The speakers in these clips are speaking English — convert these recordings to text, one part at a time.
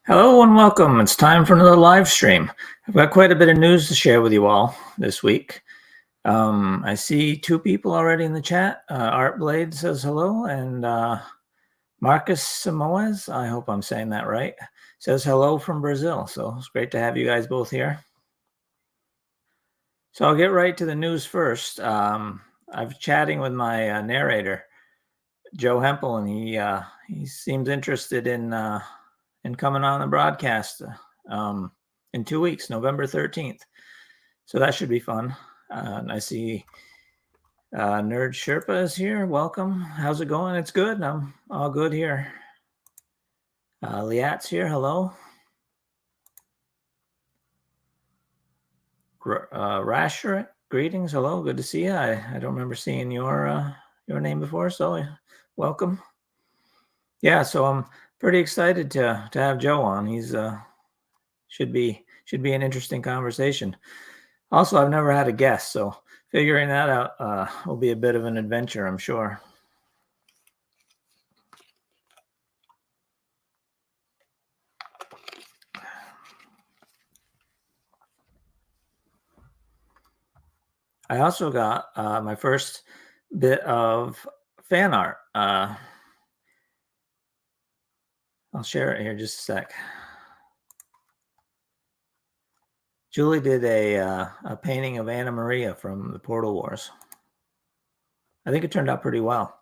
Hello and welcome. It's time for another live stream. I've got quite a bit of news to share with you all this week. I see two people already in the chat. Art Blade says hello, and Marcus Samoes, I hope I'm saying that right, says hello from Brazil. So it's great to have you guys both here. So I'll get right to the news first. I've chatting with my narrator, Joe Hempel, and he seems interested in coming on the broadcast in 2 weeks, November 13th. So that should be fun. And I see Nerd Sherpa is here. Welcome. How's it going? It's good. I'm all good here. Liat's here. Hello. Rasher, greetings. Hello. Good to see you. I don't remember seeing your name before, so welcome. Yeah, so I'm pretty excited to have Joe on. He's should be an interesting conversation. Also, I've never had a guest, so figuring that out will be a bit of an adventure, I'm sure. I also got my first bit of fan art. I'll share it here just a sec. Julie did a painting of Anna Maria from the Portal Wars. I think it turned out pretty well.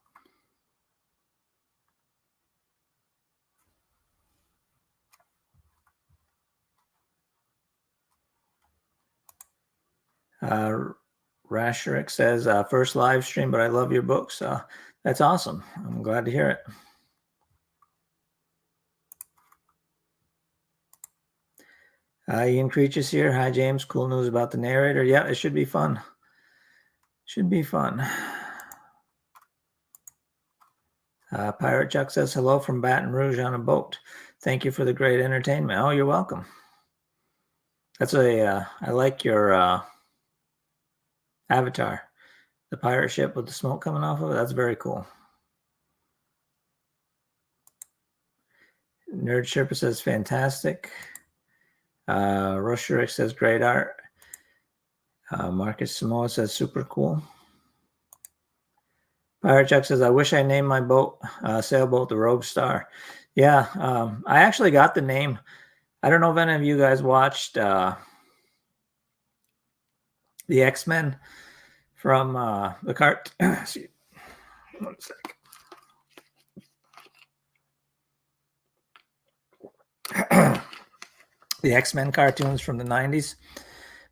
Rasherik says, first live stream, but I love your books. That's awesome. I'm glad to hear it. Ian Creech is here. Hi, James. Cool news about the narrator. Yeah, it should be fun. Should be fun. Pirate Chuck says, hello from Baton Rouge on a boat. Thank you for the great entertainment. Oh, you're welcome. That's I like your avatar. The pirate ship with the smoke coming off of it. That's very cool. Nerd Sherpa says, fantastic. Rusherik says, great art. Marcus Samoa says, super cool. Pirate Chuck says, I wish I named my boat, sailboat, the Rogue Star. Yeah, I actually got the name. I don't know if any of you guys watched the X-Men from the cart. One sec. The X-Men cartoons from the 90s.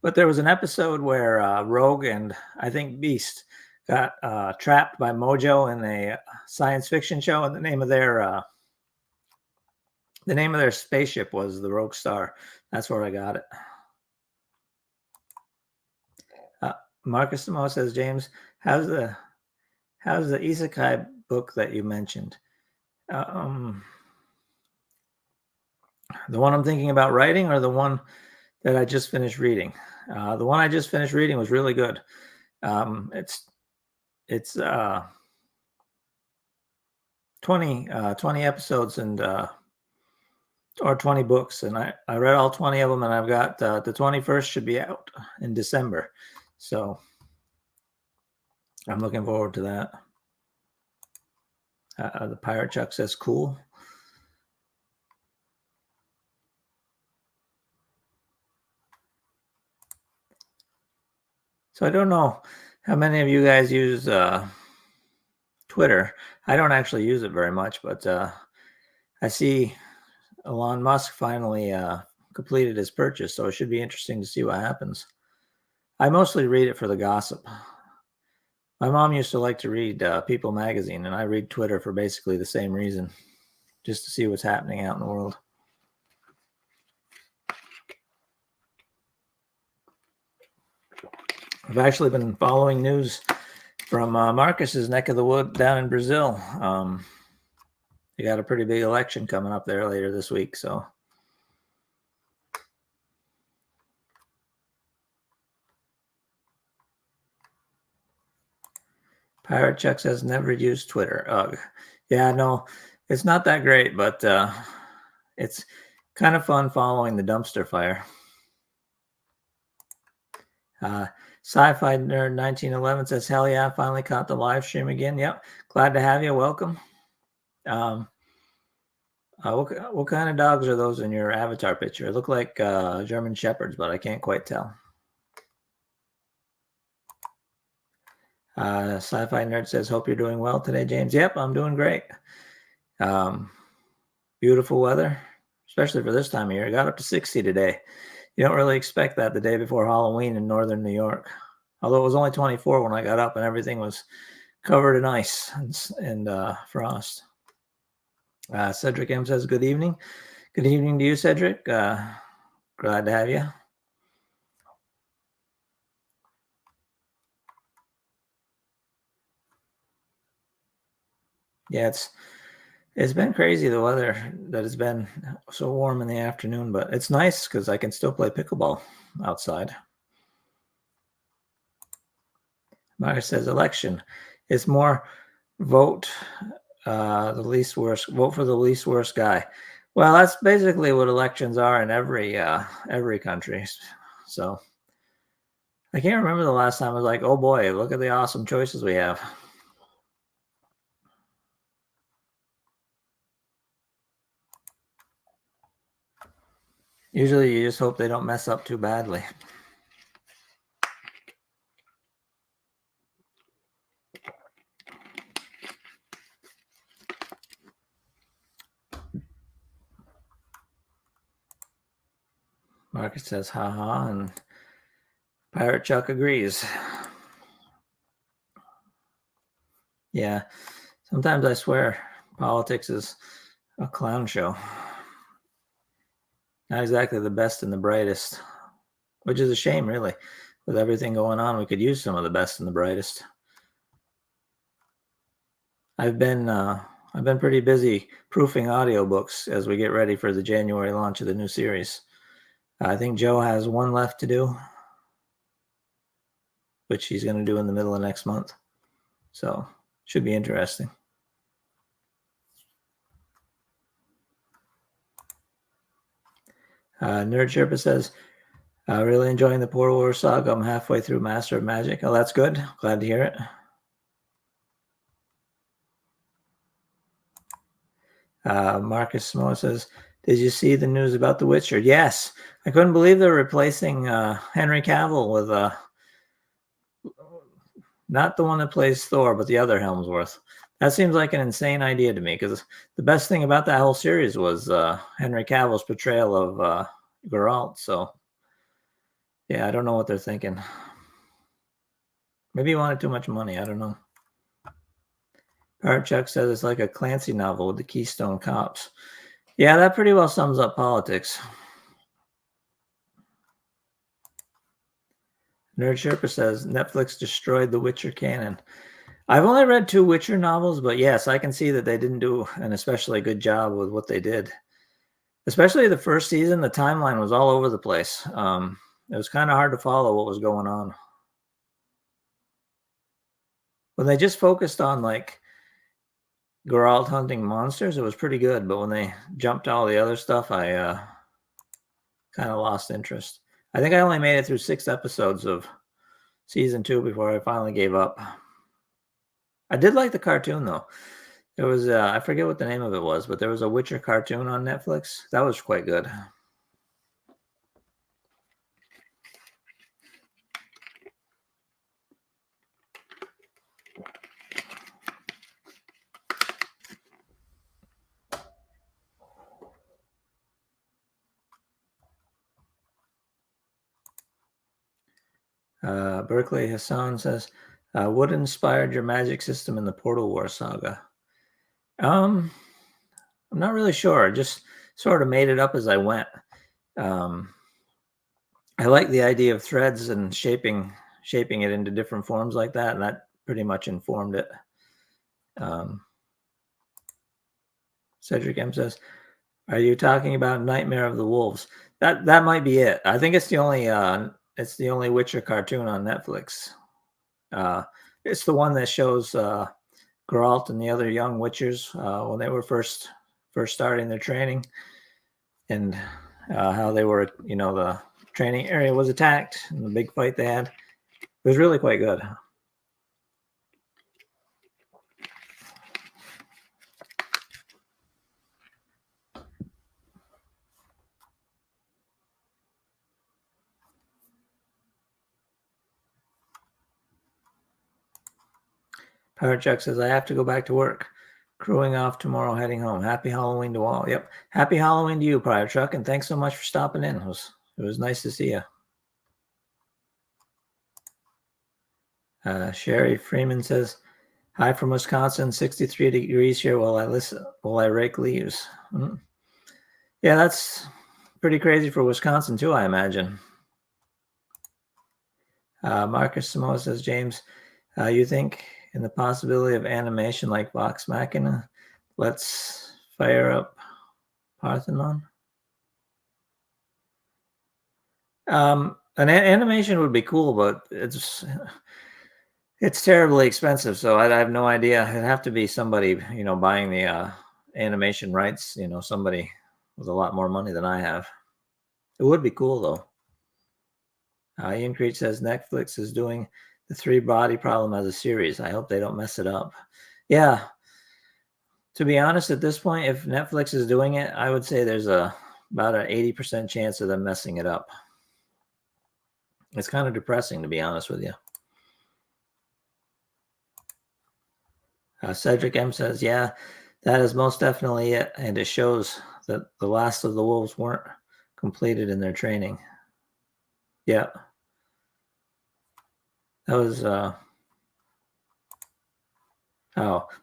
But there was an episode where Rogue and I think Beast got trapped by Mojo in a science fiction show, and the name of their spaceship was the Rogue Star. That's where I got it. Marcus Samo says, James, how's the Isekai book that you mentioned? The one I'm thinking about writing, or the one that I just finished reading? The one I just finished reading was really good. It's 20 episodes and or 20 books, and I read all 20 of them, and I've got the 21st should be out in December, so I'm looking forward to that. The Pirate Chuck says cool. So I don't know how many of you guys use Twitter. I don't actually use it very much, but I see Elon Musk finally completed his purchase, so it should be interesting to see what happens. I mostly read it for the gossip. My mom used to like to read People magazine, and I read Twitter for basically the same reason, just to see what's happening out in the world. I've actually been following news from Marcus's neck of the wood down in Brazil. They got a pretty big election coming up there later this week, so. Pirate Chuck says, never used Twitter. Ugh. Yeah, no, it's not that great, but it's kind of fun following the dumpster fire. Sci-Fi Nerd 1911 says, "Hell yeah, finally caught the live stream again." Yep, glad to have you. Welcome. What kind of dogs are those in your avatar picture? It look like German Shepherds, but I can't quite tell. Sci-Fi Nerd says, "Hope you're doing well today, James." Yep, I'm doing great. Beautiful weather, especially for this time of year. It got up to 60 today. You don't really expect that the day before Halloween in northern New York. Although it was only 24 when I got up and everything was covered in ice and frost. Cedric M says, "Good evening." Good evening to you, Cedric. Glad to have you. Yeah, it's been crazy, the weather that has been so warm in the afternoon, but it's nice because I can still play pickleball outside. Mark says, "Election. It's more vote the least worst. Vote for the least worst guy." Well, that's basically what elections are in every country. So I can't remember the last time I was like, "Oh boy, look at the awesome choices we have." Usually, you just hope they don't mess up too badly. Marcus says, "Haha," and Pirate Chuck agrees. Yeah, sometimes I swear politics is a clown show. Not exactly the best and the brightest, which is a shame, really. With everything going on, we could use some of the best and the brightest. I've been pretty busy proofing audiobooks as we get ready for the January launch of the new series. I think Joe has one left to do, which he's going to do in the middle of next month. So should be interesting. Nerd Sherpa says, "Really enjoying the Portal War saga. I'm halfway through Master of Magic." Oh, that's good. Glad to hear it. Marcus Samoa says, "Did you see the news about The Witcher?" Yes. I couldn't believe they're replacing Henry Cavill with not the one that plays Thor, but the other Helmsworth. That seems like an insane idea to me because the best thing about that whole series was Henry Cavill's portrayal of Geralt. So, yeah, I don't know what they're thinking. Maybe he wanted too much money. I don't know. Pirate Chuck says it's like a Clancy novel with the Keystone Cops. Yeah, that pretty well sums up politics. Nerd Sherpa says Netflix destroyed the Witcher canon. I've only read 2 Witcher novels, but yes, I can see that they didn't do an especially good job with what they did. Especially the first season, the timeline was all over the place. It was kind of hard to follow what was going on. When they just focused on like Geralt hunting monsters, it was pretty good. But when they jumped to all the other stuff, I kind of lost interest. I think I only made it through 6 episodes of season 2 before I finally gave up. I did like the cartoon though. There was I forget what the name of it was, but there was a Witcher cartoon on Netflix. That was quite good. Berkeley Hassan says, "What inspired your magic system in the Portal War saga?" I'm not really sure. I just sort of made it up as I went. I like the idea of threads and shaping it into different forms like that, and that pretty much informed it. Cedric M says, "Are you talking about Nightmare of the Wolves?" That might be it. I think it's the only Witcher cartoon on Netflix. It's the one that shows Geralt and the other young Witchers when they were first starting their training. and how they were, the training area was attacked and the big fight they had. It was really quite good. Pirate Chuck says, I have to go back to work. Crewing off tomorrow, heading home. Happy Halloween to all. Yep. Happy Halloween to you, Pirate Chuck, and thanks so much for stopping in. It was nice to see you. Sherry Freeman says, hi from Wisconsin, 63 degrees here while I rake leaves. Yeah, that's pretty crazy for Wisconsin too, I imagine. Marcus Samoa says, James, you think in the possibility of animation like Vox Machina? Let's fire up Parthenon. An animation would be cool, but it's terribly expensive. So I have no idea. It'd have to be somebody, buying the animation rights. Somebody with a lot more money than I have. It would be cool though. Ian Creech says Netflix is doing the 3 Body Problem as a series. I hope they don't mess it up. Yeah. To be honest, at this point, if Netflix is doing it, I would say there's about an 80% chance of them messing it up. It's kind of depressing, to be honest with you. Cedric M says, yeah, that is most definitely it. And it shows that the last of the wolves weren't completed in their training. Yeah. That was,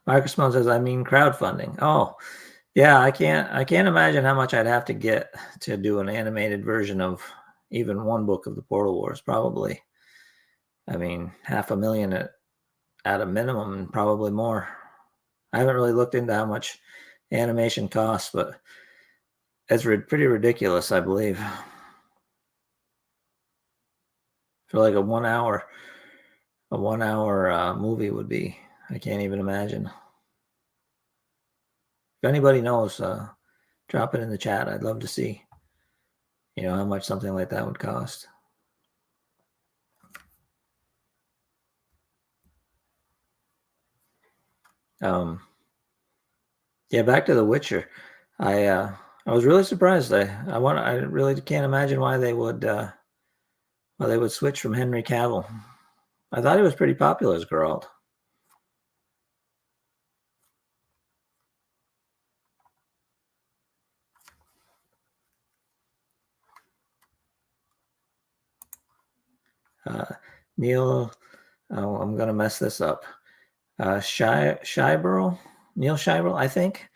Marcus Moan says, I mean, crowdfunding. Oh, yeah, I can't imagine how much I'd have to get to do an animated version of even one book of the Portal Wars. Probably, I mean, $500,000 at a minimum, and probably more. I haven't really looked into how much animation costs, but it's pretty ridiculous, I believe. For like a 1 hour movie would be, I can't even imagine. If anybody knows, drop it in the chat. I'd love to see, how much something like that would cost. Yeah, back to The Witcher. I was really surprised. I really can't imagine why they would switch from Henry Cavill. I thought he was pretty popular as Geralt. Neil, I'm gonna mess this up. Scheiberl, Neil Scheiberl, I think,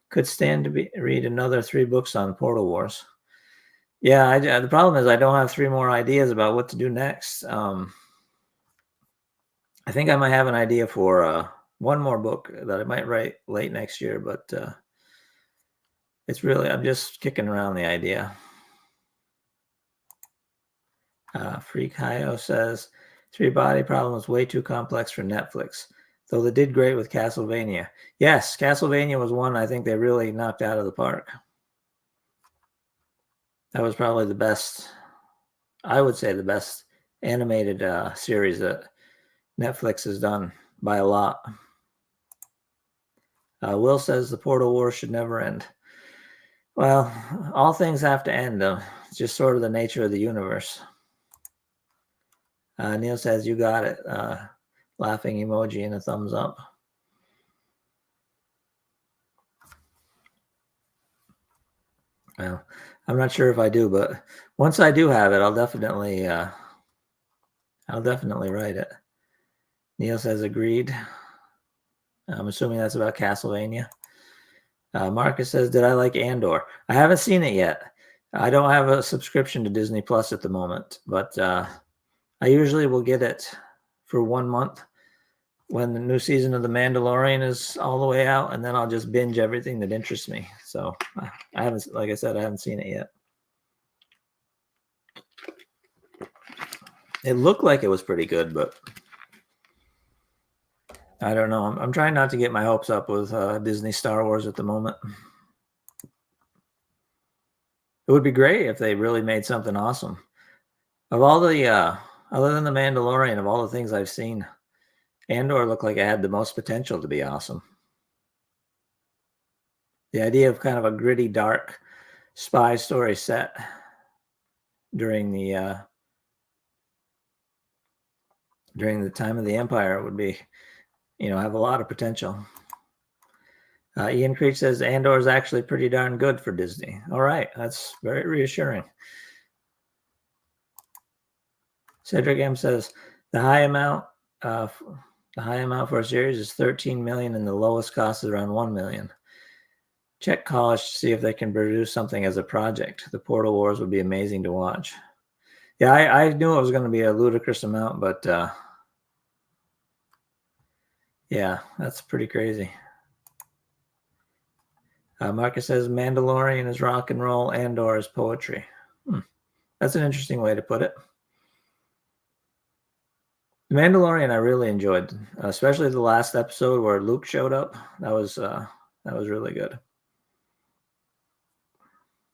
could stand to read another 3 books on Portal Wars. Yeah, the problem is I don't have 3 more ideas about what to do next. I think I might have an idea for one more book that I might write late next year, but I'm just kicking around the idea. Freak Hio says 3 Body Problem was way too complex for Netflix, though they did great with Castlevania. Yes, Castlevania was one I think they really knocked out of the park. That was probably the best, I would say the best animated series that Netflix has done by a lot. Will says the Portal War should never end. Well, all things have to end, though. It's just sort of the nature of the universe. Neil says, you got it. Laughing emoji and a thumbs up. Well, I'm not sure if I do, but once I do have it, I'll definitely write it. Neil says, agreed. I'm assuming that's about Castlevania. Marcus says, did I like Andor? I haven't seen it yet. I don't have a subscription to Disney Plus at the moment, but I usually will get it for 1 month when the new season of The Mandalorian is all the way out, and then I'll just binge everything that interests me. So I haven't, like I said, I haven't seen it yet. It looked like it was pretty good, but I don't know. I'm trying not to get my hopes up with Disney Star Wars at the moment. It would be great if they really made something awesome. Of all the, other than The Mandalorian, of all the things I've seen, Andor looked like it had the most potential to be awesome. The idea of kind of a gritty, dark spy story set during the time of the Empire would be, have a lot of potential. Ian Creech says Andor is actually pretty darn good for Disney. All right, that's very reassuring. Cedric M says the high amount for a series is $13 million, and the lowest cost is around $1 million. Check college to see if they can produce something as a project. The Portal Wars would be amazing to watch. Yeah, I knew it was going to be a ludicrous amount, but yeah, that's pretty crazy. Marcus says Mandalorian is rock and roll, Andor is poetry. That's an interesting way to put it. The Mandalorian I really enjoyed, especially the last episode where Luke showed up. That was really good.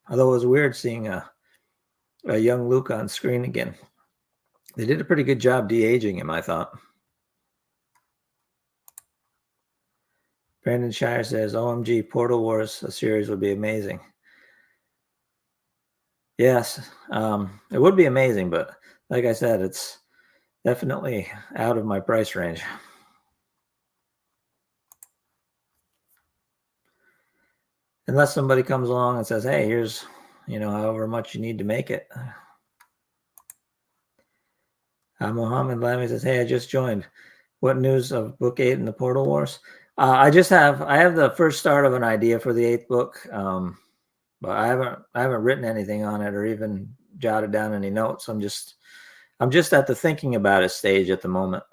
Although it was weird seeing a young Luke on screen again. They did a pretty good job de-aging him, I thought. Brandon Shire says, OMG, Portal Wars, a series would be amazing. Yes, it would be amazing, but like I said, it's definitely out of my price range. Unless somebody comes along and says, hey, here's, however much you need to make it. Mohammed Lamy says, hey, I just joined. What news of book 8 in the Portal Wars? I have the first start of an idea for the 8th book, but I haven't written anything on it or even jotted down any notes. I'm just at the thinking about it stage at the moment.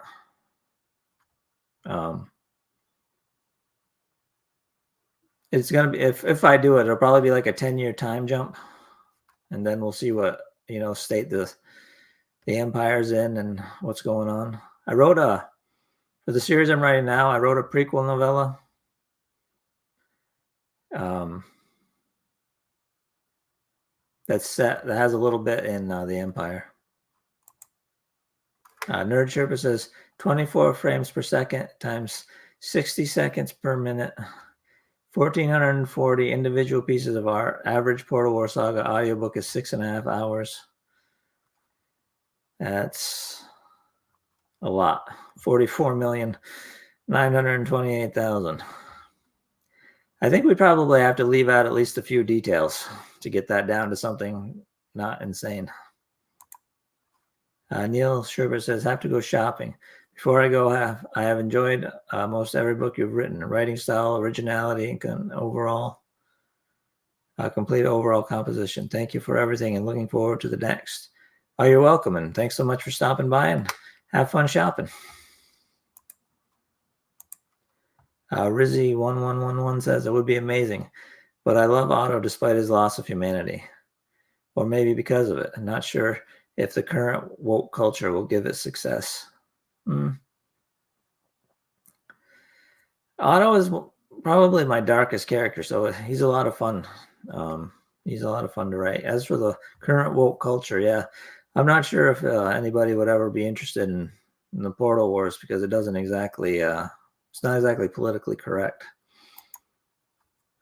It's gonna be, if I do it, it'll probably be like a 10-year time jump, and then we'll see what state the Empire's in and what's going on. I wrote for the series I'm writing now, I wrote a prequel novella. That has a little bit in the Empire. Nerd Sherpa says 24 frames per second times 60 seconds per minute, 1,440 individual pieces of art. Average Portal War Saga audiobook is 6.5 hours. That's a lot. 44,928,000. I think we probably have to leave out at least a few details to get that down to something not insane. Neil Sherber says, have to go shopping. Before I go, I have enjoyed most every book you've written. Writing style, originality, and complete overall composition. Thank you for everything and looking forward to the next. Oh, you're welcome, and thanks so much for stopping by and have fun shopping. Rizzy1111 says, it would be amazing, but I love Otto despite his loss of humanity. Or maybe because of it. I'm not sure if the current woke culture will give it success. Otto is probably my darkest character, so he's a lot of fun. He's a lot of fun to write. As for the current woke culture, yeah, I'm not sure if anybody would ever be interested in the Portal Wars because it doesn't exactly, it's not exactly politically correct.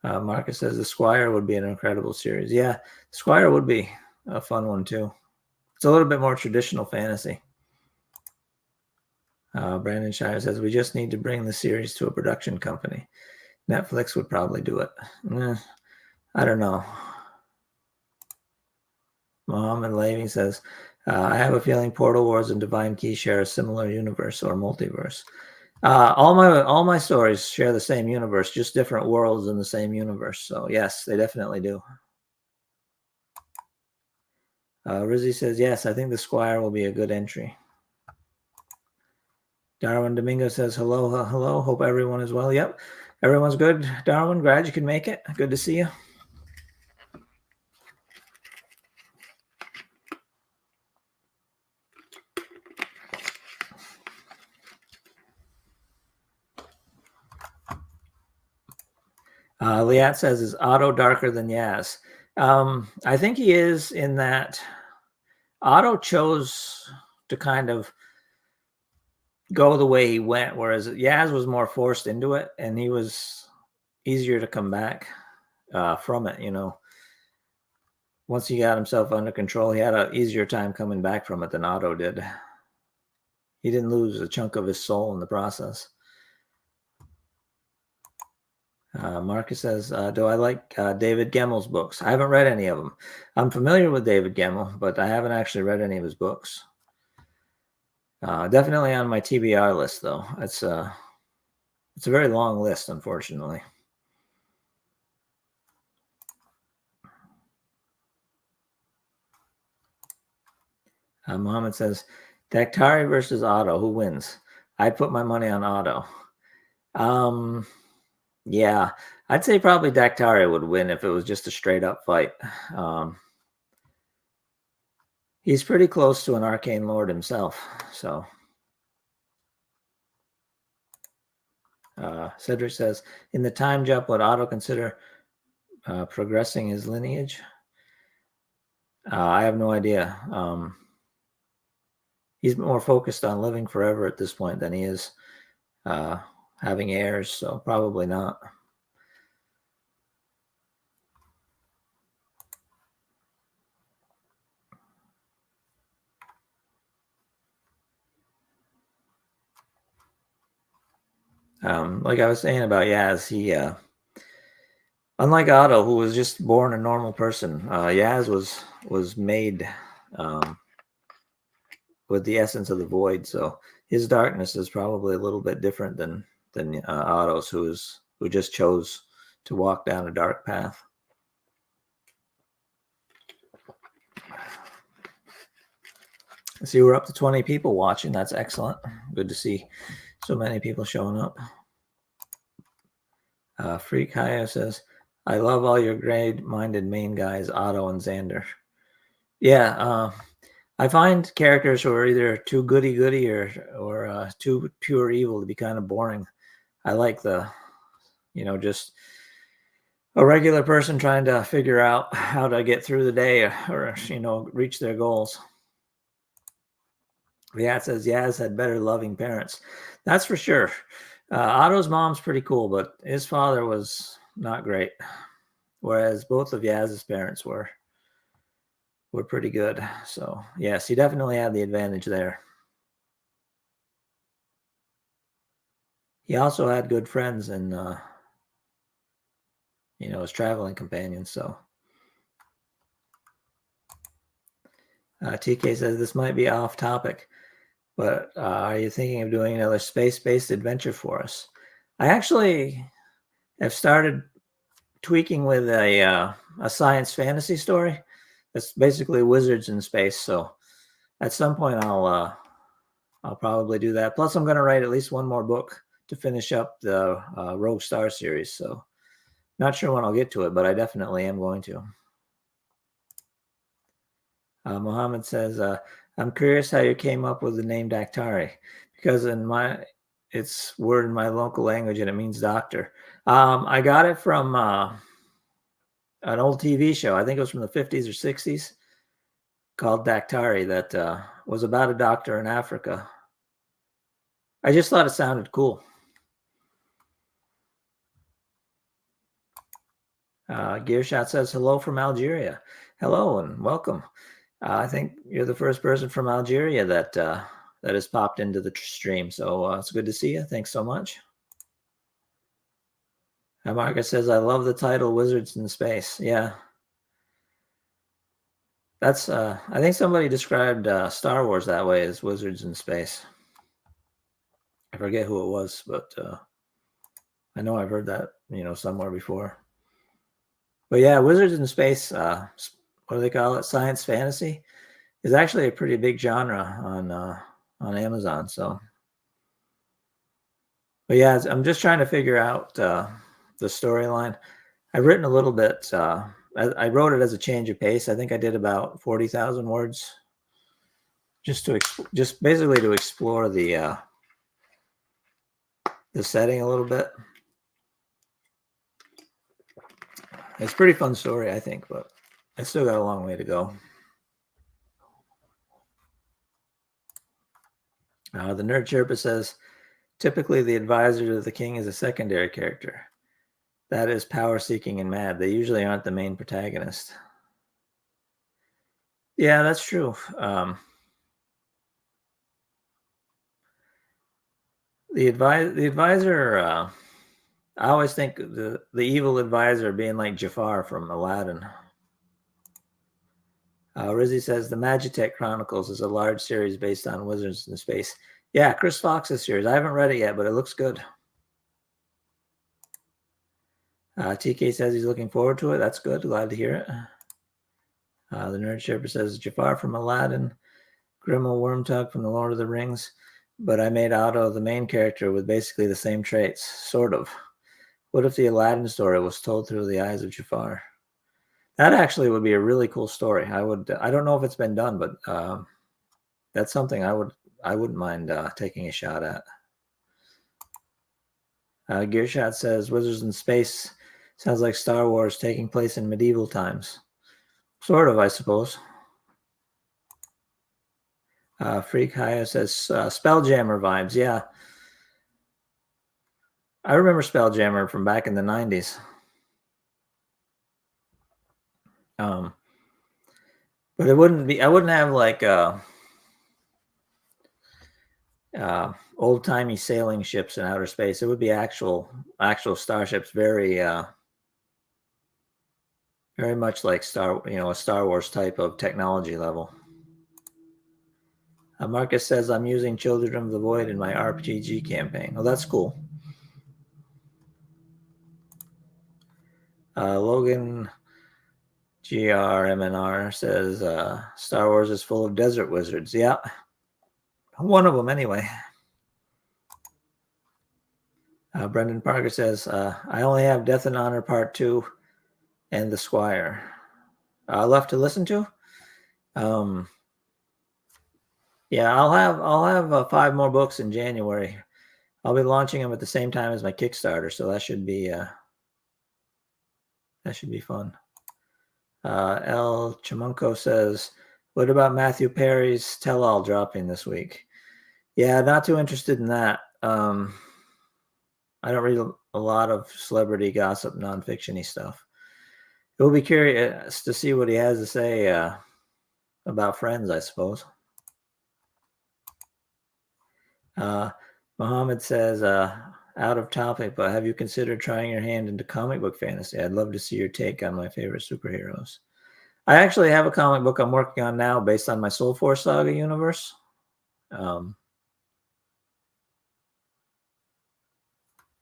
Marcus says the Squire would be an incredible series. Yeah, Squire would be a fun one too. It's a little bit more traditional fantasy. Brandon Shire says, we just need to bring the series to a production company. Netflix would probably do it. I don't know. Mohammed Levy says, I have a feeling Portal Wars and Divine Key share a similar universe or multiverse. All my stories share the same universe, just different worlds in the same universe. So yes, they definitely do. Rizzy says, yes, I think the Squire will be a good entry. Darwin Domingo says, hello, hello. Hope everyone is well. Yep, everyone's good. Darwin, glad you could make it. Good to see you. Liat says, is Otto darker than Yaz? I think he is, in that Otto chose to kind of go the way he went, whereas Yaz was more forced into it, and he was easier to come back from it. Once he got himself under control, he had an easier time coming back from it than Otto did. He didn't lose a chunk of his soul in the process. Marcus says, do I like David Gemmel's books? I haven't read any of them. I'm familiar with David Gemmel, but I haven't actually read any of his books. Definitely on my TBR list, though. It's a very long list, unfortunately. Mohammed says, Daktari versus Otto. Who wins? I'd put my money on Otto. Yeah, I'd say probably Daktari would win if it was just a straight up fight. He's pretty close to an arcane lord himself, so. Cedric says, in the time jump, would Otto consider progressing his lineage? I have no idea. He's more focused on living forever at this point than he is having heirs, so probably not. Like I was saying about Yaz, he, unlike Otto, who was just born a normal person, Yaz was made with the essence of the void. So his darkness is probably a little bit different than Otto's, who just chose to walk down a dark path. I see we're up to 20 people watching. That's excellent. Good to see so many people showing up. Freak Haya says, I love all your grade-minded main guys, Otto and Xander. Yeah, I find characters who are either too goody-goody or too pure evil to be kind of boring. I like the, just a regular person trying to figure out how to get through the day or reach their goals. Riat says Yaz had better loving parents. That's for sure. Otto's mom's pretty cool, but his father was not great. Whereas both of Yaz's parents were pretty good. So yes, he definitely had the advantage there. He also had good friends and his traveling companions. So TK says this might be off topic, but are you thinking of doing another space-based adventure for us? I actually have started tweaking with a science fantasy story. It's basically wizards in space. So at some point I'll probably do that. Plus I'm going to write at least one more book to finish up the Rogue Star series. So not sure when I'll get to it, but I definitely am going to. Mohammed says, I'm curious how you came up with the name Daktari, because it's word in my local language and it means doctor. I got it from an old TV show. I think it was from the 50s or 60s called Daktari that was about a doctor in Africa. I just thought it sounded cool. Gearshot says, hello from Algeria. Hello and welcome. I think you're the first person from Algeria that has popped into the stream. So it's good to see you. Thanks so much. Marcus says, I love the title Wizards in Space. Yeah. That's, I think somebody described Star Wars that way, as Wizards in Space. I forget who it was, but I know I've heard that, somewhere before. But yeah, Wizards in Space, what do they call it? Science fantasy is actually a pretty big genre on Amazon. So, but yeah, I'm just trying to figure out the storyline. I've written a little bit. I wrote it as a change of pace. I think I did about 40,000 words, just basically to explore the setting a little bit. It's a pretty fun story, I think, but I still got a long way to go. The Nerd Sherpa says, typically the advisor to the king is a secondary character. That is power-seeking and mad. They usually aren't the main protagonist. Yeah, that's true. The advisor, I always think the evil advisor being like Jafar from Aladdin. Rizzy says the Magitech Chronicles is a large series based on Wizards in Space. Yeah, Chris Fox's series. I haven't read it yet, but it looks good. TK says he's looking forward to it. That's good. Glad to hear it. The Nerd Sherpa says Jafar from Aladdin, Grimmel Wormtug from The Lord of the Rings, but I made Otto the main character with basically the same traits, sort of. What if the Aladdin story was told through the eyes of Jafar? That actually would be a really cool story. I don't know if it's been done, but that's something I wouldn't mind taking a shot at. Gearshot says Wizards in Space sounds like Star Wars taking place in medieval times. Sort of, I suppose. Freak Haya says Spelljammer vibes. Yeah. I remember Spelljammer from back in the 90s. But it wouldn't be, I wouldn't have like old-timey sailing ships in outer space. It would be actual starships, very much like a Star Wars type of technology level. Marcus says I'm using Children of the Void in my RPG campaign. Oh, that's cool. Logan GRMNR says Star Wars is full of desert wizards. Yeah, one of them anyway. Brendan Parker says I only have Death and Honor Part 2 and The Squire left to listen to. Yeah, I'll have 5 more books in January. I'll be launching them at the same time as my Kickstarter, so that should be fun. L. Chamunko says, what about Matthew Perry's tell-all dropping this week? Yeah, not too interested in that. I don't read a lot of celebrity gossip, non-fiction-y stuff. It will be curious to see what he has to say about Friends, I suppose. Muhammad says, out of topic, but have you considered trying your hand into comic book fantasy? I'd love to see your take on my favorite superheroes. I actually have a comic book I'm working on now based on my Soul Force Saga universe.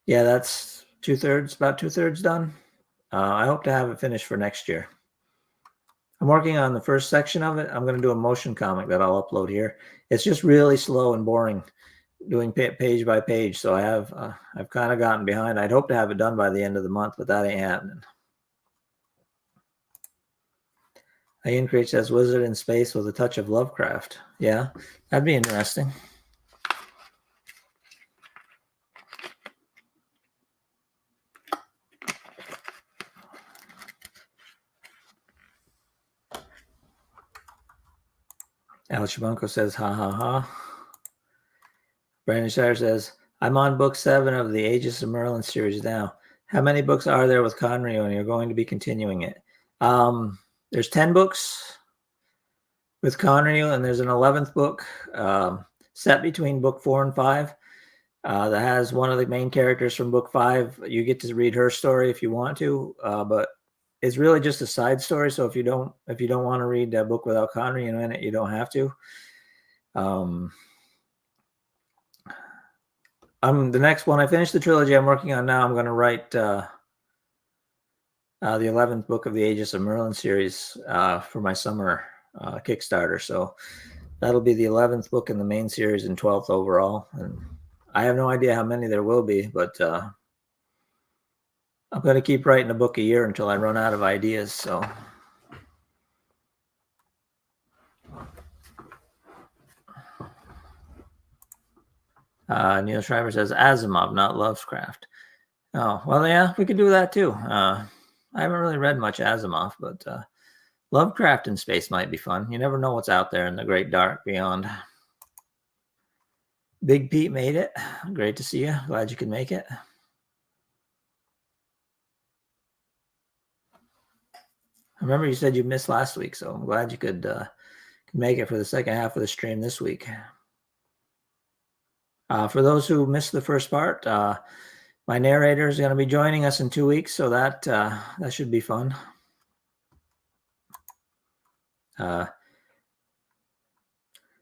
Yeah, that's about two-thirds done. I hope to have it finished for next year. I'm working on the first section of it. I'm going to do a motion comic that I'll upload here. It's just really slow and boring, doing page by page. So I've kind of gotten behind. I'd hope to have it done by the end of the month, but that ain't happening. Ian Creech says Wizard in Space with a touch of Lovecraft. Yeah, that'd be interesting. Al Chabanco says, ha ha ha. Brandon Shire says, I'm on book 7 of the Aegis of Merlin series now. How many books are there with Conrio, and you're going to be continuing it? There's 10 books with Conrio, and there's an 11th book set between book 4 and 5 that has one of the main characters from book 5. You get to read her story if you want to, but it's really just a side story. So if you don't want to read that book without Conrio in it, you don't have to. The next one, I finished the trilogy I'm working on now. I'm going to write the 11th book of the Aegis of Merlin series for my summer Kickstarter. So that'll be the 11th book in the main series and 12th overall. And I have no idea how many there will be, but I'm going to keep writing a book a year until I run out of ideas. So Neil Shriver says Asimov, not Lovecraft. Oh, well, yeah, we could do that too. I haven't really read much Asimov, but Lovecraft in space might be fun. You never know what's out there in the great dark beyond. Big Pete made it. Great to see you. Glad you could make it. I remember you said you missed last week, so I'm glad you could make it for the second half of the stream this week. For those who missed the first part, my narrator is going to be joining us in 2 weeks, so that should be fun.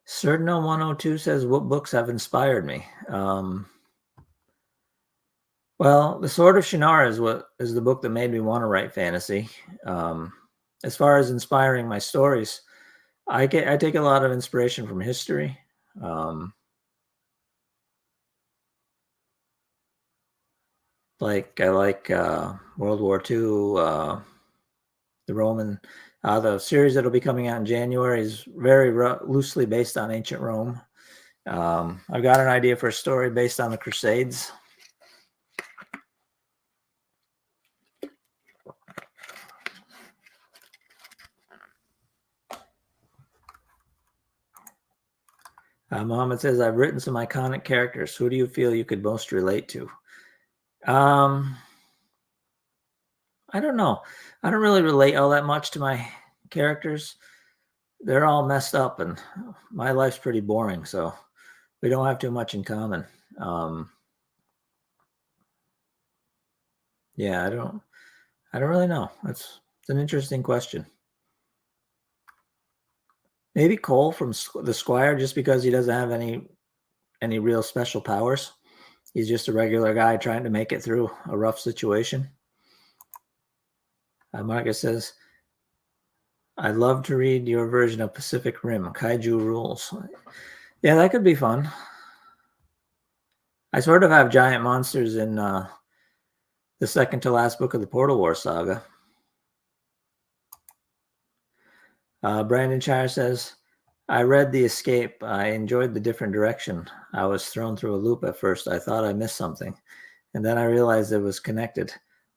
Cerdno 102 says, what books have inspired me? Well, The Sword of Shannara is the book that made me want to write fantasy. As far as inspiring my stories, I take a lot of inspiration from history. I like World War II, the Roman. The series that'll be coming out in January is very loosely based on ancient Rome. I've got an idea for a story based on the Crusades. Mohammed says, I've written some iconic characters. Who do you feel you could most relate to? I don't know. I don't really relate all that much to my characters. They're all messed up, and my life's pretty boring, so we don't have too much in common. Yeah, I don't really know. It's an interesting question. Maybe Cole from the Squire, just because he doesn't have any real special powers. He's just a regular guy trying to make it through a rough situation. Marcus says, I'd love to read your version of Pacific Rim, Kaiju Rules. Yeah, that could be fun. I sort of have giant monsters in the second to last book of the Portal War saga. Brandon Shire says, I read The Escape. I enjoyed the different direction. I was thrown through a loop at first. I thought I missed something, and then I realized it was connected.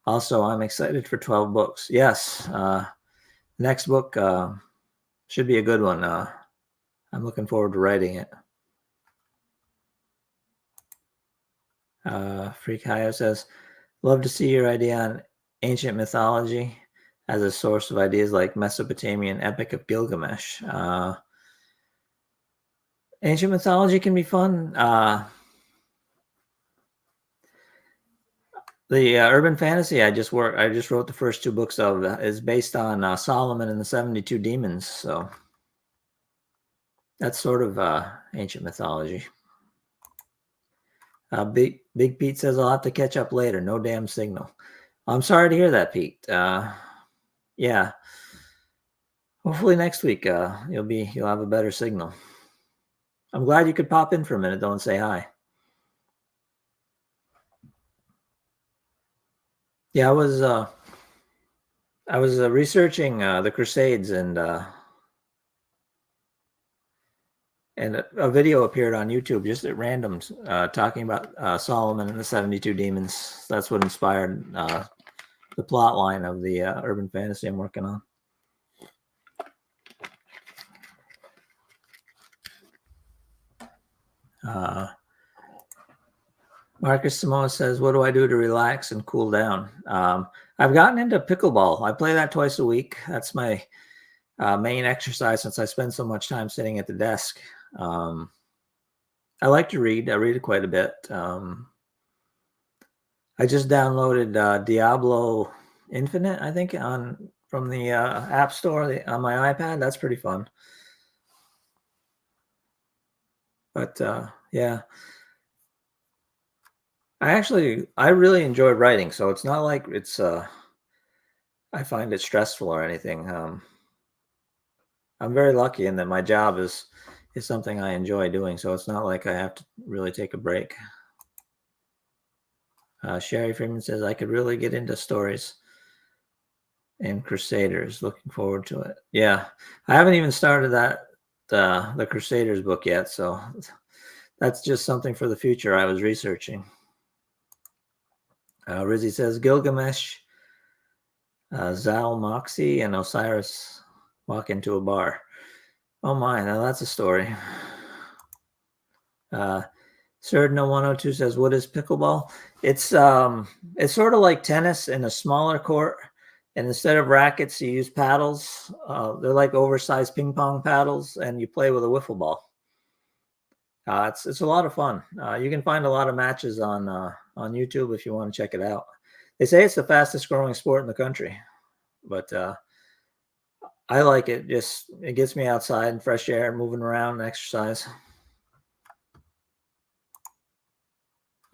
Also, I'm excited for 12 books. Yes, next book should be a good one. I'm looking forward to writing it. Freak Hayo says, love to see your idea on ancient mythology as a source of ideas like Mesopotamian Epic of Gilgamesh. Ancient mythology can be fun. The urban fantasy I just wrote the first 2 books of is based on Solomon and the 72 Demons. So that's sort of ancient mythology. Big Pete says, I'll have to catch up later. No damn signal. I'm sorry to hear that, Pete. Yeah. Hopefully next week you'll have a better signal. I'm glad you could pop in for a minute though and say hi. Yeah, I was researching the Crusades, and a video appeared on YouTube just at random talking about Solomon and the 72 Demons. That's what inspired the plot line of the urban fantasy I'm working on. Marcus Samoa says, what do I do to relax and cool down? I've gotten into pickleball. I play that twice a week. That's my main exercise since I spend so much time sitting at the desk. I like to read. I read quite a bit. I just downloaded Diablo Infinite, I think, from the App Store on my iPad. That's pretty fun. But yeah. I really enjoy writing, so it's not like it's I find it stressful or anything. I'm very lucky in that my job is something I enjoy doing, so it's not like I have to really take a break. Sherry Freeman says, I could really get into stories and Crusaders. Looking forward to it. Yeah, I haven't even started the Crusaders book yet, so that's just something for the future I was researching. Rizzy says, Gilgamesh, Zal Moxie, and Osiris walk into a bar. Oh my, now that's a story. Serdna 102 says, "What is pickleball?" It's sort of like tennis in a smaller court, and instead of rackets, you use paddles. They're like oversized ping pong paddles, and you play with a wiffle ball. It's a lot of fun. You can find a lot of matches on YouTube if you want to check it out. They say it's the fastest growing sport in the country, but I like it. Just it gets me outside and fresh air, and moving around, and exercise.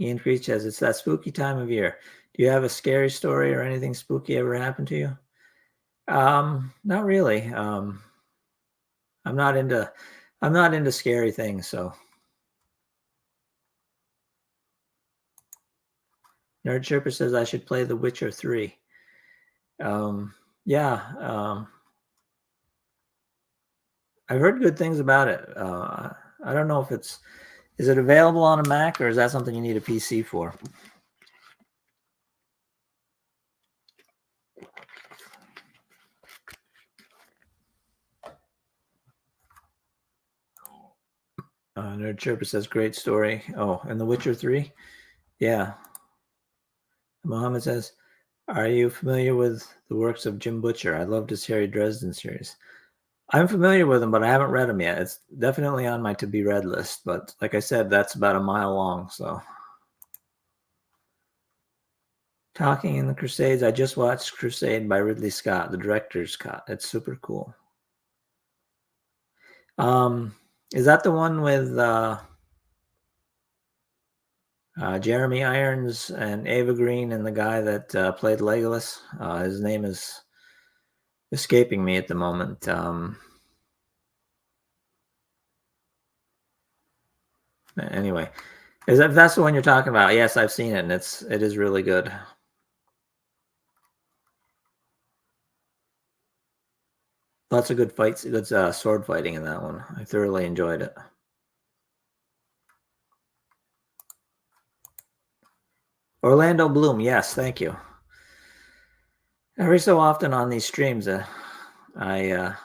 Ian Creech says it's that spooky time of year. Do you have a scary story or anything spooky ever happened to you? Not really. I'm not into scary things, so. Nerd Sherpa says I should play The Witcher 3. Yeah. I've heard good things about it. I don't know if is it available on a Mac, or is that something you need a PC for? Nerd Sherpa says great story. Oh, and The Witcher 3? Yeah. Mohammed says, are you familiar with the works of Jim Butcher? I loved his Harry Dresden series. I'm familiar with him, but I haven't read him yet. It's definitely on my to-be-read list, but like I said, that's about a mile long, so. Talking in the Crusades, I just watched Crusade by Ridley Scott, the director's cut. It's super cool. Is that the one with Jeremy Irons and Ava Green and the guy that played Legolas? His name is escaping me at the moment. Anyway, if that's the one you're talking about, yes, I've seen it, and it is really good. Lots of good fights, good sword fighting in that one. I thoroughly enjoyed it. Orlando Bloom, yes, thank you. Every so often on these streams, my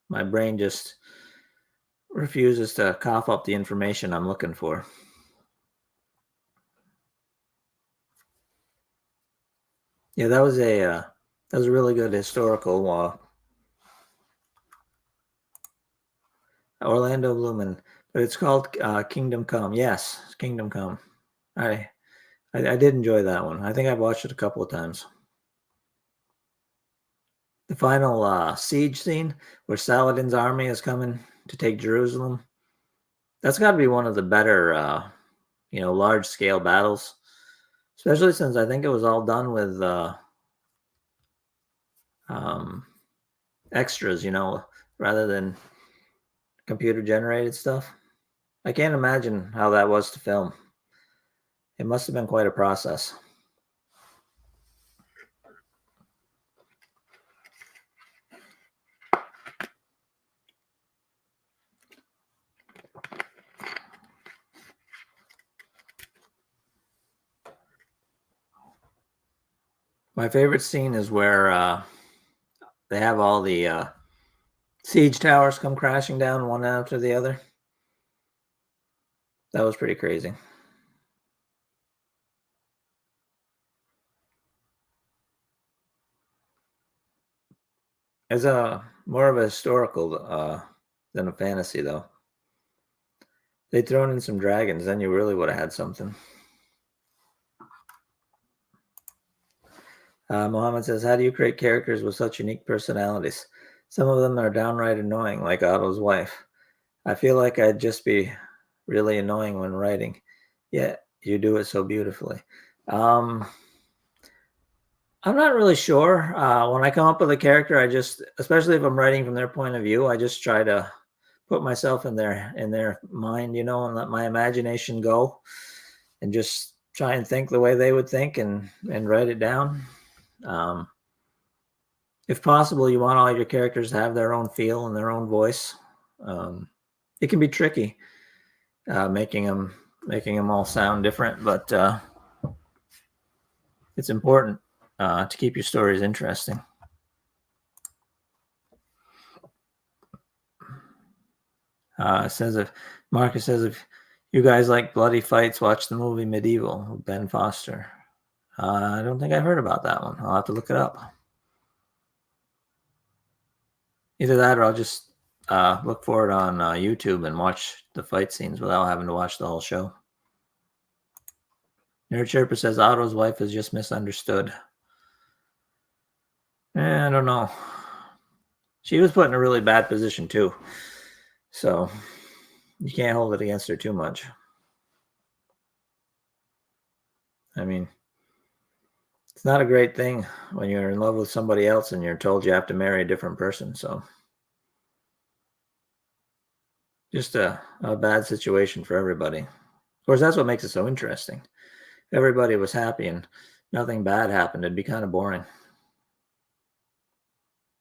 brain just refuses to cough up the information I'm looking for. Yeah, that was a really good historical Orlando Bloom, but it's called Kingdom Come. Yes, Kingdom Come. I did enjoy that one. I think I've watched it a couple of times. The final siege scene where Saladin's army is coming to take Jerusalem. That's got to be one of the better, large-scale battles, especially since I think it was all done with extras, rather than computer-generated stuff. I can't imagine how that was to film. It must have been quite a process. My favorite scene is where they have all the siege towers come crashing down one after the other. That was pretty crazy. It's more of a historical than a fantasy, though. They'd thrown in some dragons, then you really would have had something. Mohammed says, how do you create characters with such unique personalities? Some of them are downright annoying, like Otto's wife. I feel like I'd just be really annoying when writing. Yet you do it so beautifully. I'm not really sure. When I come up with a character, especially if I'm writing from their point of view, I just try to put myself in their mind, and let my imagination go, and just try and think the way they would think and write it down. If possible, you want all your characters to have their own feel and their own voice. It can be tricky making them all sound different, but it's important to keep your stories interesting. Says if Marcus says if you guys like bloody fights, watch the movie Medieval with Ben Foster. I don't think I've heard about that one. I'll have to look it up. Either that or I'll just look for it on YouTube and watch the fight scenes without having to watch the whole show. Nerd Chirper says Otto's wife is just misunderstood. I don't know. She was put in a really bad position too. So you can't hold it against her too much. I mean, it's not a great thing when you're in love with somebody else and you're told you have to marry a different person. So just a bad situation for everybody. Of course, that's what makes it so interesting. If everybody was happy and nothing bad happened, it'd be kind of boring.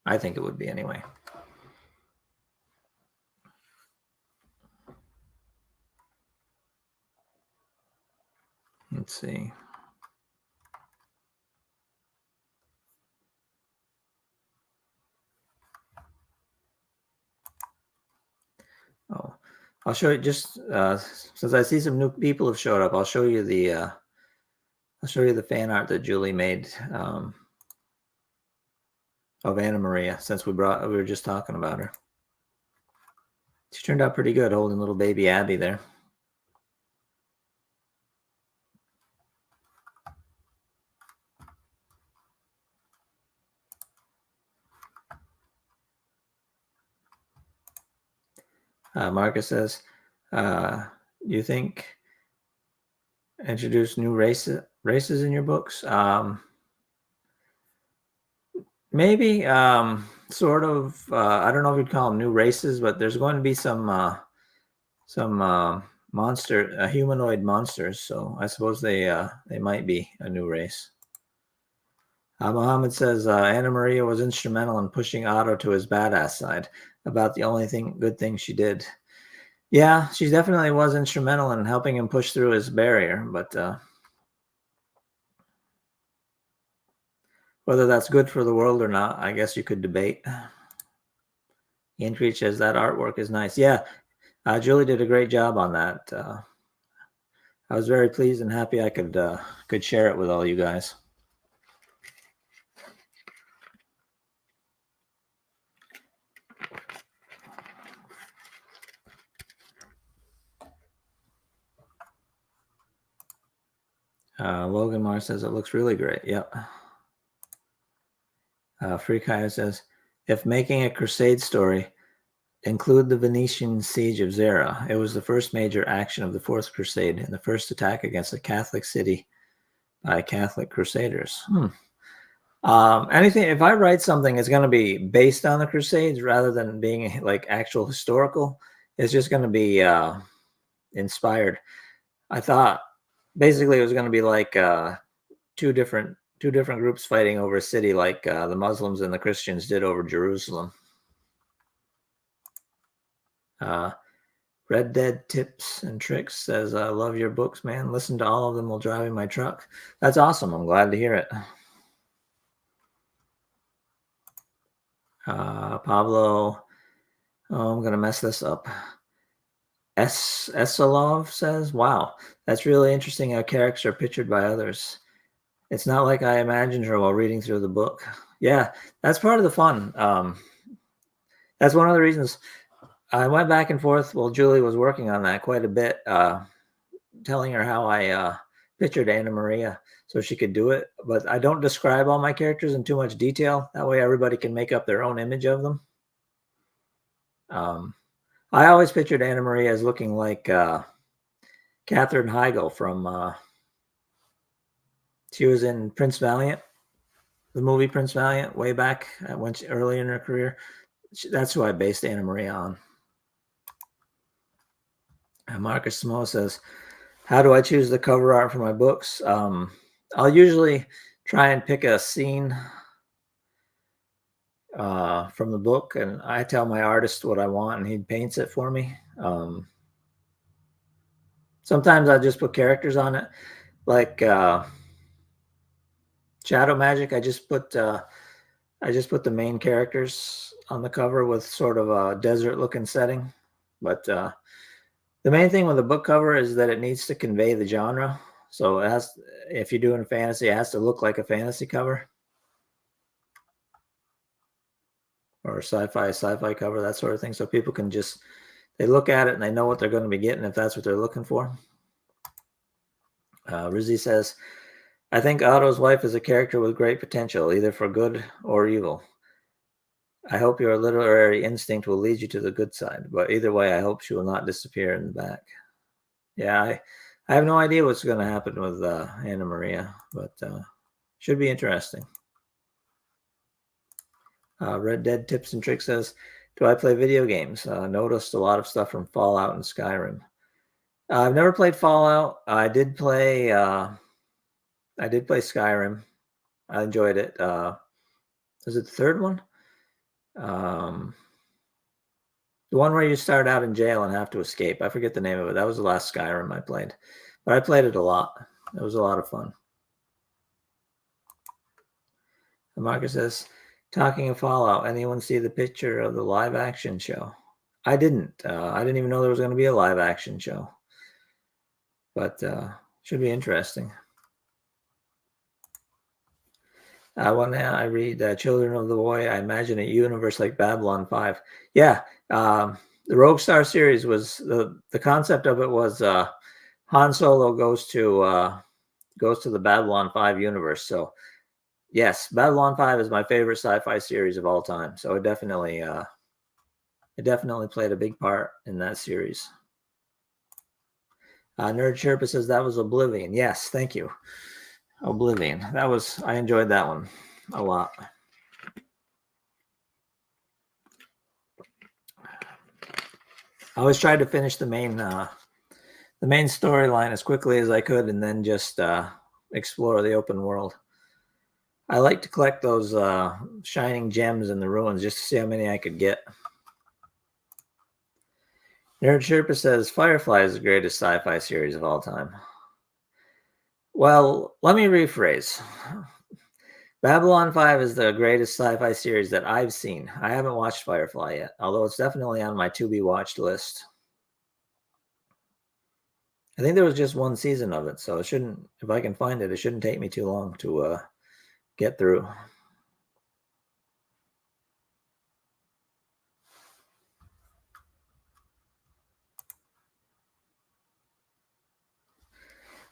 I think it would be anyway. Let's see. Oh, I'll show you just since I see some new people have showed up. I'll show you the fan art that Julie made of Anna Maria. Since we were just talking about her, she turned out pretty good, holding little baby Abby there. Marcus says, "You think introduce new races in your books?" Maybe, sort of. I don't know if you'd call them new races, but there's going to be some humanoid monsters. So I suppose they might be a new race. Muhammad says Anna Maria was instrumental in pushing Otto to his badass side. About the only good thing she did. Yeah, she definitely was instrumental in helping him push through his barrier, but whether that's good for the world or not, I guess you could debate. Ian Creech says that artwork is nice. Yeah, Julie did a great job on that. I was very pleased and happy I could share it with all you guys. Logan Mar says it looks really great. Yep. Freak Hire says, if making a crusade story, include the Venetian siege of Zara. It was the first major action of the Fourth Crusade and the first attack against a Catholic city by Catholic crusaders. Anything, if I write something, it's going to be based on the Crusades rather than being like actual historical. It's just going to be inspired. I thought basically it was going to be like two different groups fighting over a city, like the Muslims and the Christians did over Jerusalem. Red Dead Tips and Tricks says, I love your books, man. Listen to all of them while driving my truck. That's awesome. I'm glad to hear it. Pablo, I'm going to mess this up. Esolov says, wow, that's really interesting how characters are pictured by others. It's not like I imagined her while reading through the book. Yeah, that's part of the fun. That's one of the reasons I went back and forth while Julie was working on that quite a bit, telling her how I pictured Anna Maria so she could do it. But I don't describe all my characters in too much detail. That way everybody can make up their own image of them. I always pictured Anna Maria as looking like Katherine Heigl from... she was in Prince Valiant, the movie Prince Valiant, way back early in her career. That's who I based Anna Maria on. Marcus Samo says, how do I choose the cover art for my books? I'll usually try and pick a scene from the book, and I tell my artist what I want, and he paints it for me. Sometimes I just put characters on it, like Shadow Magic. I just put the main characters on the cover with sort of a desert-looking setting. But the main thing with the book cover is that it needs to convey the genre. So it has, if you're doing fantasy, it has to look like a fantasy cover or a sci-fi cover, that sort of thing. So people can just, they look at it and they know what they're going to be getting if that's what they're looking for. Rizzy says, I think Otto's wife is a character with great potential, either for good or evil. I hope your literary instinct will lead you to the good side, but either way, I hope she will not disappear in the back. Yeah, I have no idea what's going to happen with Anna Maria, but should be interesting. Red Dead Tips and Tricks says, do I play video games? Noticed a lot of stuff from Fallout and Skyrim. I've never played Fallout. I did play Skyrim. I enjoyed it. Was it the third one? The one where you start out in jail and have to escape. I forget the name of it. That was the last Skyrim I played. But I played it a lot. It was a lot of fun. And Marcus says, talking of Fallout, anyone see the picture of the live action show? I didn't. I didn't even know there was going to be a live action show. But should be interesting. When I read Children of the Void, I imagine a universe like Babylon 5. Yeah, the Rogue Star series was, the concept of it was Han Solo goes to the Babylon 5 universe. So yes, Babylon 5 is my favorite sci-fi series of all time. So it definitely played a big part in that series. Nerd Sherpa says that was Oblivion. Yes, thank you. Oblivion. I enjoyed that one a lot. I always tried to finish the main storyline as quickly as I could, and then just explore the open world. I like to collect those shining gems in the ruins just to see how many I could get. Nerd Sherpa says Firefly is the greatest sci-fi series of all time. Well, let me rephrase. Babylon 5 is the greatest sci-fi series that I've seen. I haven't watched Firefly yet, although it's definitely on my to-be-watched list. I think there was just one season of it, so it shouldn't, if I can find it, it shouldn't take me too long to get through.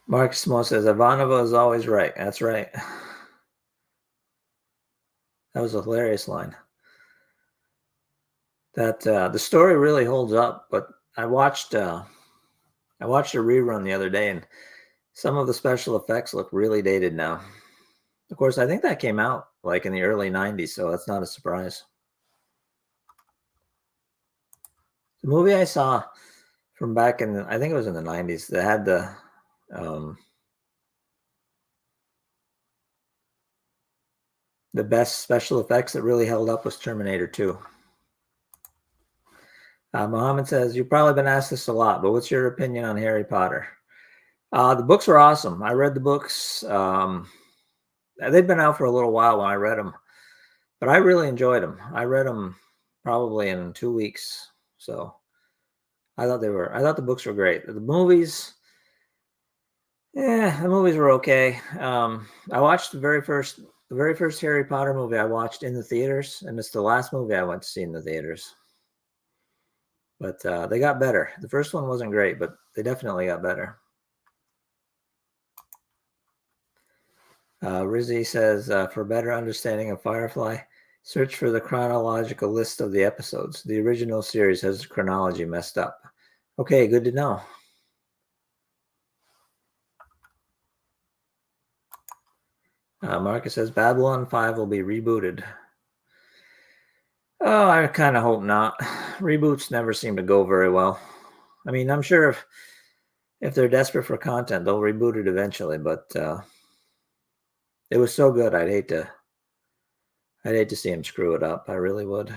Mark Smo says, Ivanova is always right. That's right. That was a hilarious line. That the story really holds up, but I watched a rerun the other day, and some of the special effects look really dated now. Of course, I think that came out like in the early 90s, so that's not a surprise. The movie I saw from back in, I think it was in the 90s, that had the best special effects that really held up was Terminator 2. Mohammed says, you've probably been asked this a lot, but what's your opinion on Harry Potter? The books were awesome. I read the books. They'd been out for a little while when I read them, but I really enjoyed them. I read them probably in 2 weeks. So I thought the books were great. The movies were okay. I watched the very first Harry Potter movie I watched in the theaters, and it's the last movie I went to see in the theaters. But they got better. The first one wasn't great, but they definitely got better. Rizzy says, for better understanding of Firefly, search for the chronological list of the episodes. The original series has the chronology messed up. Okay, good to know. Marcus says, Babylon 5 will be rebooted. Oh, I kind of hope not. Reboots never seem to go very well. I mean, I'm sure if they're desperate for content, they'll reboot it eventually, but it was so good, I'd hate to see him screw it up. I really would.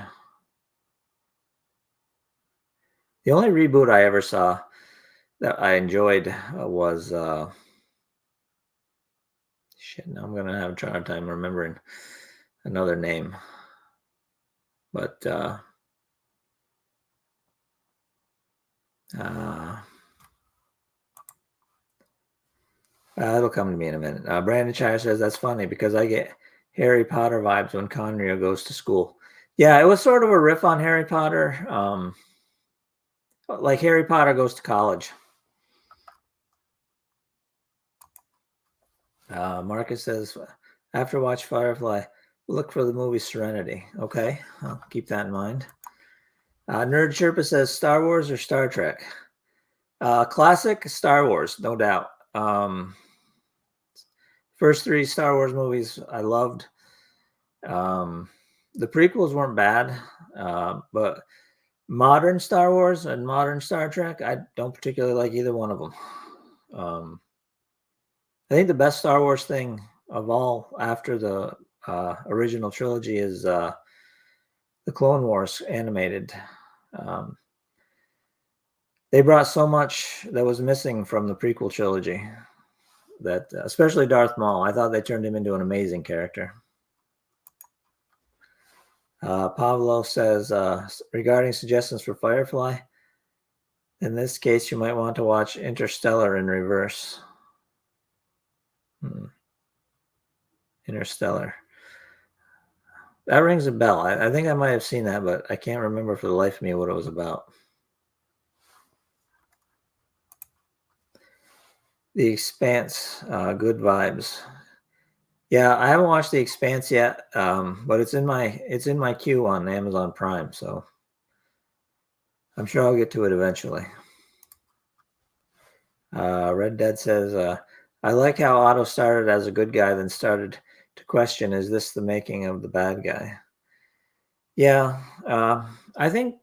The only reboot I ever saw that I enjoyed was shit. Now I'm gonna have a hard time remembering another name, but It'll come to me in a minute. Brandon Shire says that's funny because I get Harry Potter vibes when Conrio goes to school. Yeah, it was sort of a riff on Harry Potter. Like Harry Potter goes to college. Marcus says, after watch Firefly, look for the movie Serenity. Okay, I'll keep that in mind. Nerd Sherpa says Star Wars or Star Trek? Classic Star Wars, no doubt. First three Star Wars movies I loved. The prequels weren't bad, but modern Star Wars and modern Star Trek, I don't particularly like either one of them. I think the best Star Wars thing of all after the original trilogy is the Clone Wars animated. They brought so much that was missing from the prequel trilogy, that especially Darth Maul. I thought they turned him into an amazing character. Pablo says, regarding suggestions for Firefly, in this case, you might want to watch Interstellar in reverse. Interstellar. That rings a bell. I think I might have seen that, but I can't remember for the life of me what it was about. The Expanse, good vibes. Yeah, I haven't watched The Expanse yet, but it's in my queue on Amazon Prime, so I'm sure I'll get to it eventually. Red Dead says, I like how Otto started as a good guy, then started to question, is this the making of the bad guy? Yeah, I think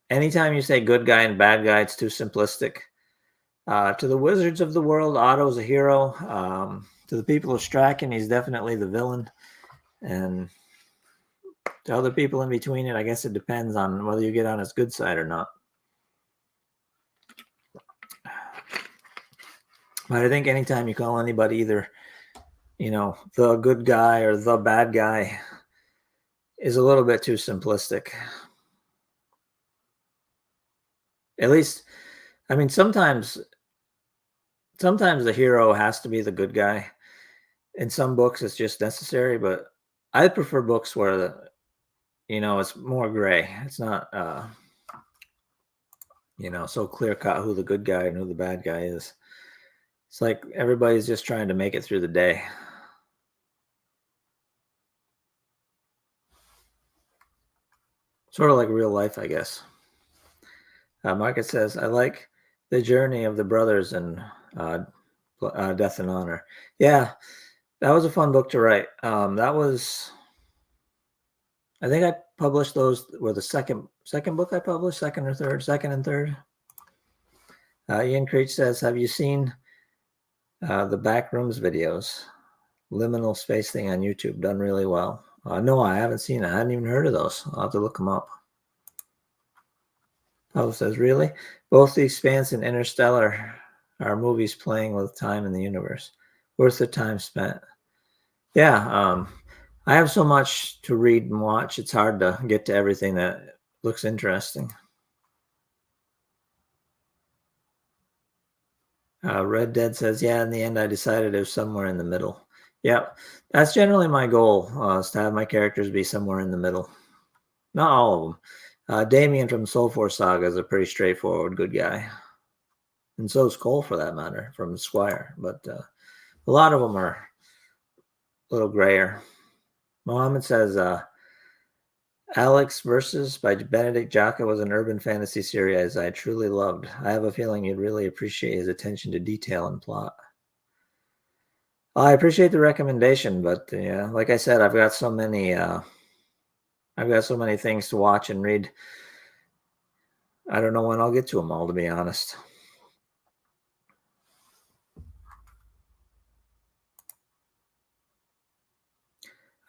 anytime you say good guy and bad guy, it's too simplistic. To the wizards of the world, Otto's a hero. To the people of Straken, he's definitely the villain. And to other people in between it, I guess it depends on whether you get on his good side or not. But I think anytime you call anybody either, the good guy or the bad guy is a little bit too simplistic. At least, I mean, sometimes the hero has to be the good guy. In some books, it's just necessary, but I prefer books where it's more gray. It's not, so clear cut who the good guy and who the bad guy is. It's like everybody's just trying to make it through the day. Sort of like real life, I guess. Marcus says, I like the journey of the brothers in Death and Honor. Yeah, that was a fun book to write. I think I published those were the second book I published, second and third. Ian Creech says, have you seen the Backrooms videos? Liminal space thing on YouTube, done really well. No, I haven't seen it. I hadn't even heard of those. I'll have to look them up. Pablo says, really? Both The Expanse and Interstellar are movies playing with time in the universe. Worth the time spent. Yeah, I have so much to read and watch. It's hard to get to everything that looks interesting. Red Dead says, yeah, in the end, I decided it was somewhere in the middle. Yeah, that's generally my goal, is to have my characters be somewhere in the middle. Not all of them. Damien from Soul Force Saga is a pretty straightforward good guy. And so is Cole, for that matter, from Squire. But a lot of them are a little grayer. Mohammed says, Alex Versus by Benedict Jaka was an urban fantasy series I truly loved. I have a feeling you'd really appreciate his attention to detail and plot. I appreciate the recommendation, but yeah, like I said, I've got so many things to watch and read. I don't know when I'll get to them all, to be honest.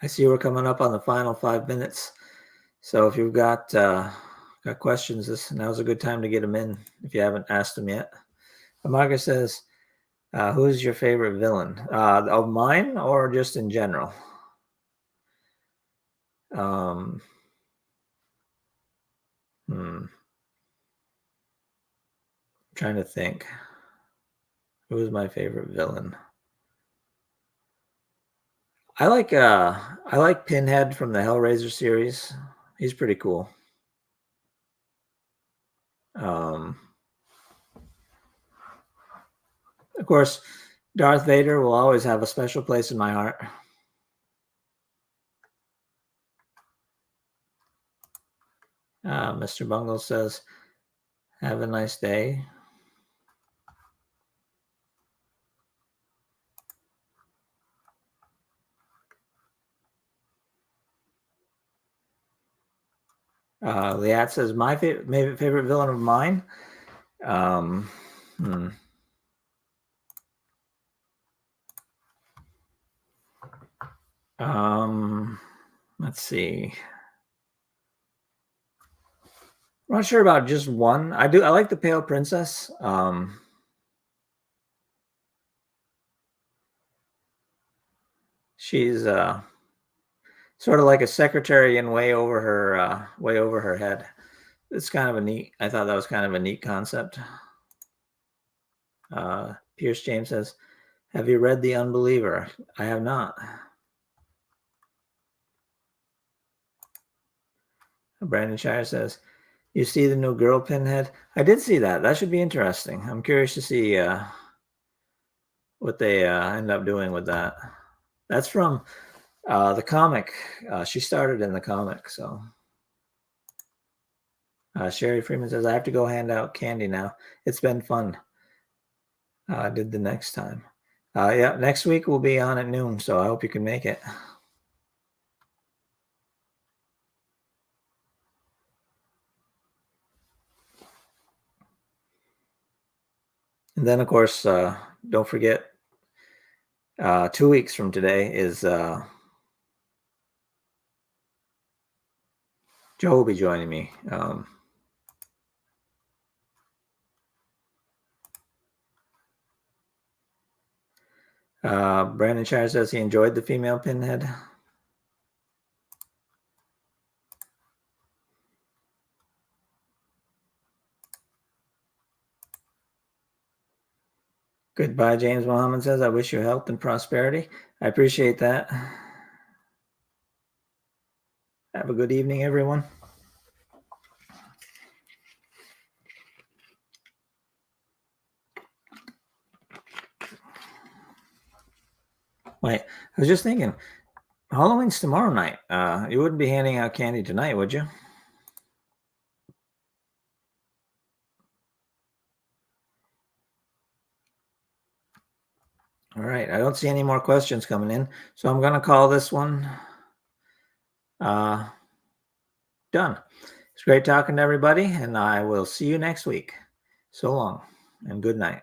I see we're coming up on the final 5 minutes. So if you've got questions, now's a good time to get them in if you haven't asked them yet. Marcus says, who's your favorite villain? Of mine or just in general? trying to think. Who was my favorite villain? I like Pinhead from the Hellraiser series. He's pretty cool. Of course, Darth Vader will always have a special place in my heart. Mr. Bungle says, have a nice day. Liat says, my favorite villain of mine. Let's see. I'm not sure about just one. I like the Pale Princess. She's sort of like a secretary and way over her head. It's kind of a neat. I thought that was kind of a neat concept. Pierce James says, "Have you read The Unbeliever?" I have not. Brandon Shire says, "You see the new girl Pinhead?" I did see that. That should be interesting. I'm curious to see what they end up doing with that. That's from the comic. She started in the comic, so. Sherry Freeman says, I have to go hand out candy now. It's been fun. Did the next time. Yeah, next week we'll be on at noon, so I hope you can make it. And then, of course, don't forget, 2 weeks from today is Joe will be joining me. Brandon Shire says he enjoyed the female Pinhead. Goodbye, James Muhammad says, I wish you health and prosperity. I appreciate that. Have a good evening, everyone. Wait, I was just thinking, Halloween's tomorrow night. You wouldn't be handing out candy tonight, would you? All right. I don't see any more questions coming in, so I'm going to call this one done. It's great talking to everybody, and I will see you next week. So long, and good night.